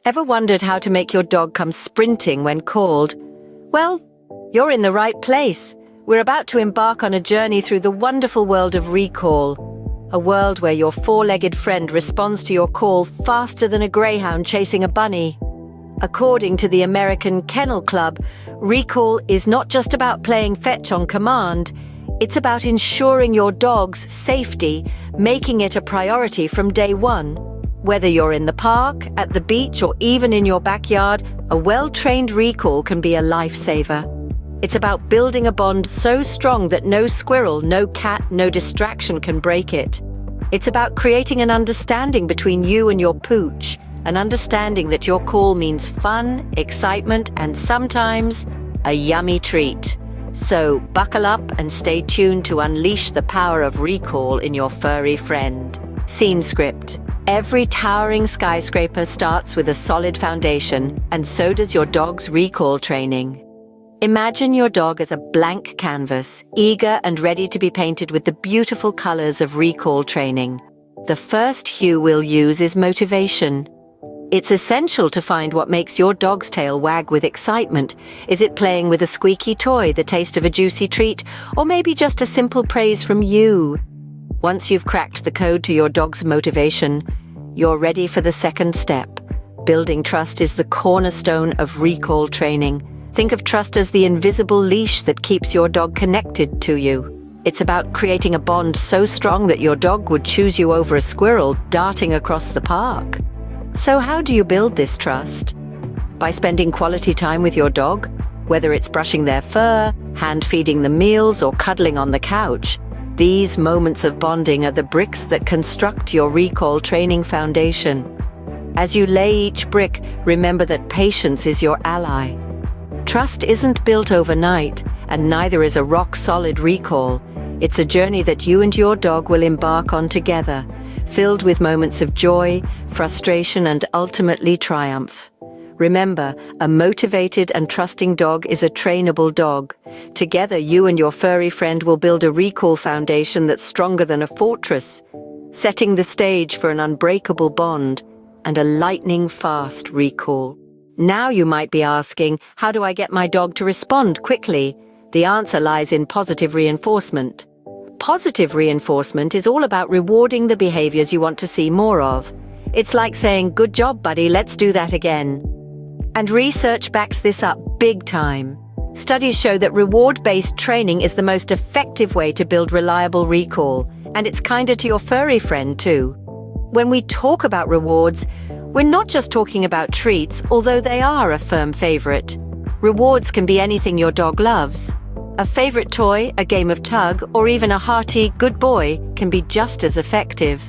Ever wondered how to make your dog come sprinting when called? Well, you're in the right place. We're about to embark on a journey through the wonderful world of recall. A world where your four-legged friend responds to your call faster than a greyhound chasing a bunny. According to the American Kennel Club, recall is not just about playing fetch on command. It's about ensuring your dog's safety, making it a priority from day one. Whether you're in the park, at the beach, or even in your backyard, a well-trained recall can be a lifesaver. It's about building a bond so strong that no squirrel, no cat, no distraction can break it. It's about creating an understanding between you and your pooch, an understanding that your call means fun, excitement, and sometimes a yummy treat. So buckle up and stay tuned to unleash the power of recall in your furry friend. Scene script. Every towering skyscraper starts with a solid foundation, and so does your dog's recall training. Imagine your dog as a blank canvas, eager and ready to be painted with the beautiful colors of recall training. The first hue we'll use is motivation. It's essential to find what makes your dog's tail wag with excitement. Is it playing with a squeaky toy, the taste of a juicy treat, or maybe just a simple praise from you? Once you've cracked the code to your dog's motivation, you're ready for the second step. Building trust is the cornerstone of recall training. Think of trust as the invisible leash that keeps your dog connected to you. It's about creating a bond so strong that your dog would choose you over a squirrel darting across the park. So how do you build this trust? By spending quality time with your dog, whether it's brushing their fur, hand-feeding them meals, or cuddling on the couch. These moments of bonding are the bricks that construct your recall training foundation. As you lay each brick, remember that patience is your ally. Trust isn't built overnight, and neither is a rock-solid recall. It's a journey that you and your dog will embark on together, filled with moments of joy, frustration, and ultimately triumph. Remember, a motivated and trusting dog is a trainable dog. Together, you and your furry friend will build a recall foundation that's stronger than a fortress, setting the stage for an unbreakable bond and a lightning-fast recall. Now you might be asking, how do I get my dog to respond quickly? The answer lies in positive reinforcement. Positive reinforcement is all about rewarding the behaviors you want to see more of. It's like saying, "Good job, buddy, let's do that again." And research backs this up big time. Studies show that reward-based training is the most effective way to build reliable recall, and it's kinder to your furry friend too. When we talk about rewards, we're not just talking about treats, although they are a firm favorite. Rewards can be anything your dog loves. A favorite toy, a game of tug, or even a hearty "good boy" can be just as effective.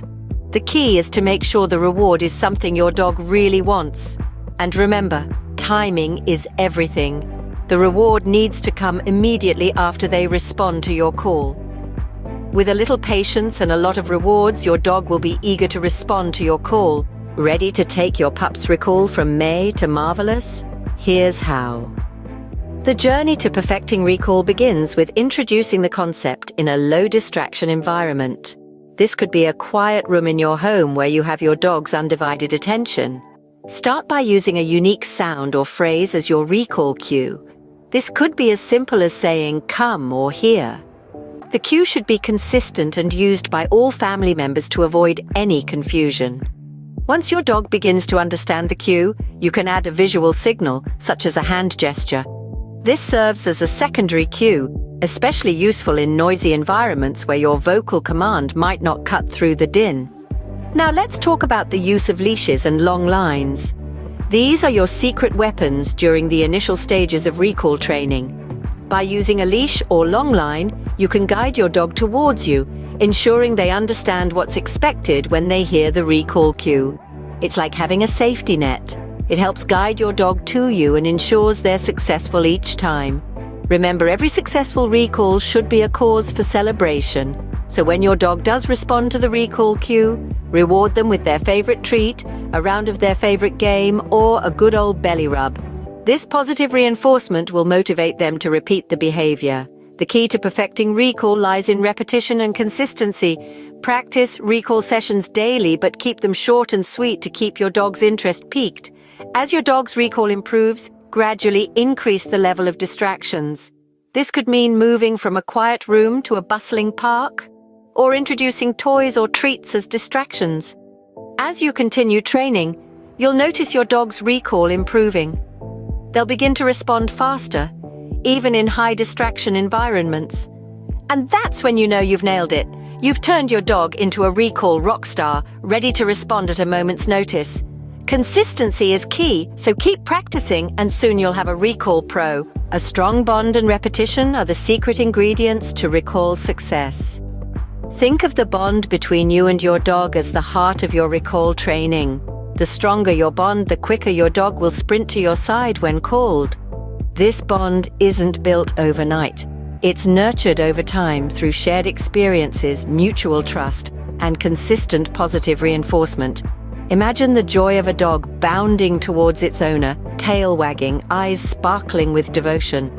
The key is to make sure the reward is something your dog really wants. And remember, timing is everything. The reward needs to come immediately after they respond to your call. With a little patience and a lot of rewards, your dog will be eager to respond to your call. Ready to take your pup's recall from May to marvelous? Here's how. The journey to perfecting recall begins with introducing the concept in a low-distraction environment. This could be a quiet room in your home where you have your dog's undivided attention. Start by using a unique sound or phrase as your recall cue. This could be as simple as saying "come" or "here." The cue should be consistent and used by all family members to avoid any confusion. Once your dog begins to understand the cue, you can add a visual signal, such as a hand gesture. This serves as a secondary cue, especially useful in noisy environments where your vocal command might not cut through the din. Now let's talk about the use of leashes and long lines. These are your secret weapons during the initial stages of recall training. By using a leash or long line, you can guide your dog towards you, ensuring they understand what's expected when they hear the recall cue. It's like having a safety net. It helps guide your dog to you and ensures they're successful each time. Remember, every successful recall should be a cause for celebration. So when your dog does respond to the recall cue, reward them with their favorite treat, a round of their favorite game, or a good old belly rub. This positive reinforcement will motivate them to repeat the behavior. The key to perfecting recall lies in repetition and consistency. Practice recall sessions daily, but keep them short and sweet to keep your dog's interest piqued. As your dog's recall improves, gradually increase the level of distractions. This could mean moving from a quiet room to a bustling park, or introducing toys or treats as distractions. As you continue training, you'll notice your dog's recall improving. They'll begin to respond faster, even in high distraction environments. And that's when you know you've nailed it. You've turned your dog into a recall rock star, ready to respond at a moment's notice. Consistency is key, so keep practicing and soon you'll have a recall pro. A strong bond and repetition are the secret ingredients to recall success. Think of the bond between you and your dog as the heart of your recall training. The stronger your bond, the quicker your dog will sprint to your side when called. This bond isn't built overnight. It's nurtured over time through shared experiences, mutual trust, and consistent positive reinforcement. Imagine the joy of a dog bounding towards its owner, tail wagging, eyes sparkling with devotion.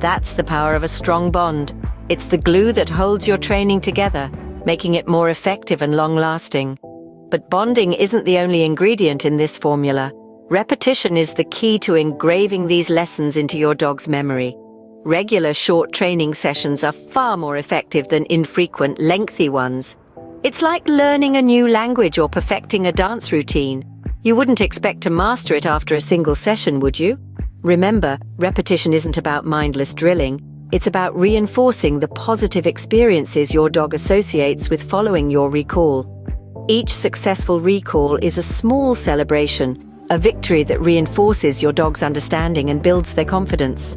That's the power of a strong bond. It's the glue that holds your training together, making it more effective and long-lasting. But bonding isn't the only ingredient in this formula. Repetition is the key to engraving these lessons into your dog's memory. Regular short training sessions are far more effective than infrequent, lengthy ones. It's like learning a new language or perfecting a dance routine. You wouldn't expect to master it after a single session, would you? Remember, repetition isn't about mindless drilling. It's about reinforcing the positive experiences your dog associates with following your recall. Each successful recall is a small celebration, a victory that reinforces your dog's understanding and builds their confidence.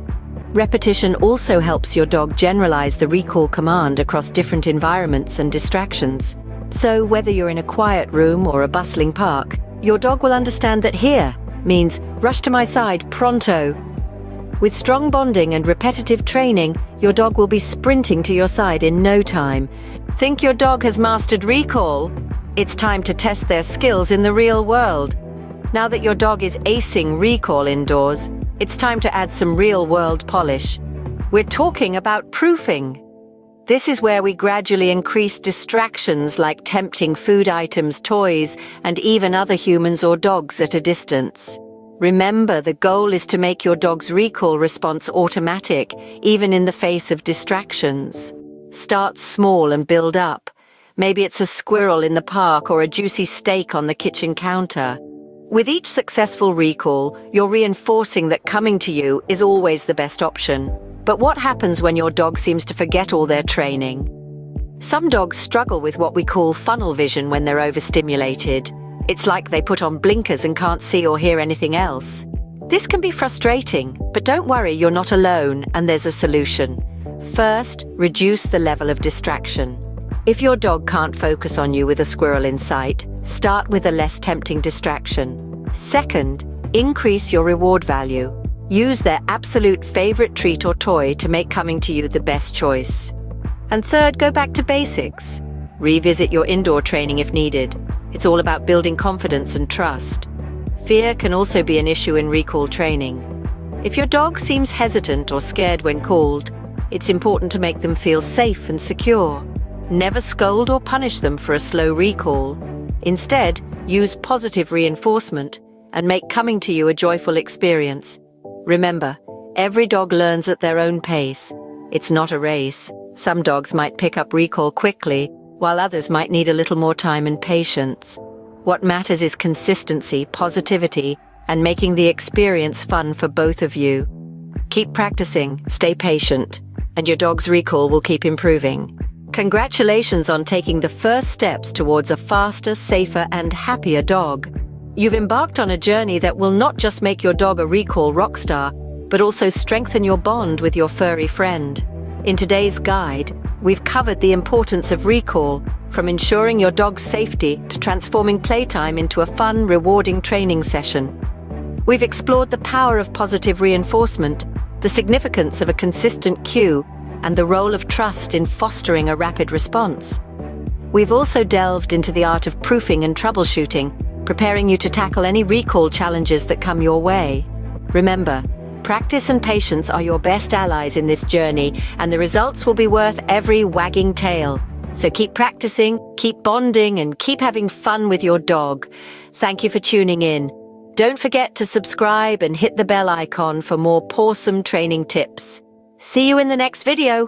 Repetition also helps your dog generalize the recall command across different environments and distractions. So whether you're in a quiet room or a bustling park, your dog will understand that here means rush to my side pronto. With strong bonding and repetitive training, your dog will be sprinting to your side in no time. Think your dog has mastered recall? It's time to test their skills in the real world. Now that your dog is acing recall indoors, it's time to add some real-world polish. We're talking about proofing. This is where we gradually increase distractions like tempting food items, toys, and even other humans or dogs at a distance. Remember, the goal is to make your dog's recall response automatic, even in the face of distractions. Start small and build up. Maybe it's a squirrel in the park or a juicy steak on the kitchen counter. With each successful recall, you're reinforcing that coming to you is always the best option. But what happens when your dog seems to forget all their training? Some dogs struggle with what we call funnel vision when they're overstimulated. It's like they put on blinkers and can't see or hear anything else. This can be frustrating, but don't worry, you're not alone, and there's a solution. First, reduce the level of distraction. If your dog can't focus on you with a squirrel in sight, start with a less tempting distraction. Second, increase your reward value. Use their absolute favorite treat or toy to make coming to you the best choice. And third, go back to basics. Revisit your indoor training if needed. It's all about building confidence and trust. Fear can also be an issue in recall training. If your dog seems hesitant or scared when called, it's important to make them feel safe and secure. Never scold or punish them for a slow recall. Instead, use positive reinforcement and make coming to you a joyful experience. Remember, every dog learns at their own pace. It's not a race. Some dogs might pick up recall quickly, while others might need a little more time and patience. What matters is consistency, positivity, and making the experience fun for both of you. Keep practicing, stay patient, and your dog's recall will keep improving. Congratulations on taking the first steps towards a faster, safer, and happier dog. You've embarked on a journey that will not just make your dog a recall rock star, but also strengthen your bond with your furry friend. In today's guide, we've covered the importance of recall, from ensuring your dog's safety to transforming playtime into a fun, rewarding training session. We've explored the power of positive reinforcement, the significance of a consistent cue, and the role of trust in fostering a rapid response. We've also delved into the art of proofing and troubleshooting, preparing you to tackle any recall challenges that come your way. Remember, practice and patience are your best allies in this journey, and the results will be worth every wagging tail. So keep practicing, keep bonding, and keep having fun with your dog. Thank you for tuning in. Don't forget to subscribe and hit the bell icon for more pawsome training tips. See you in the next video.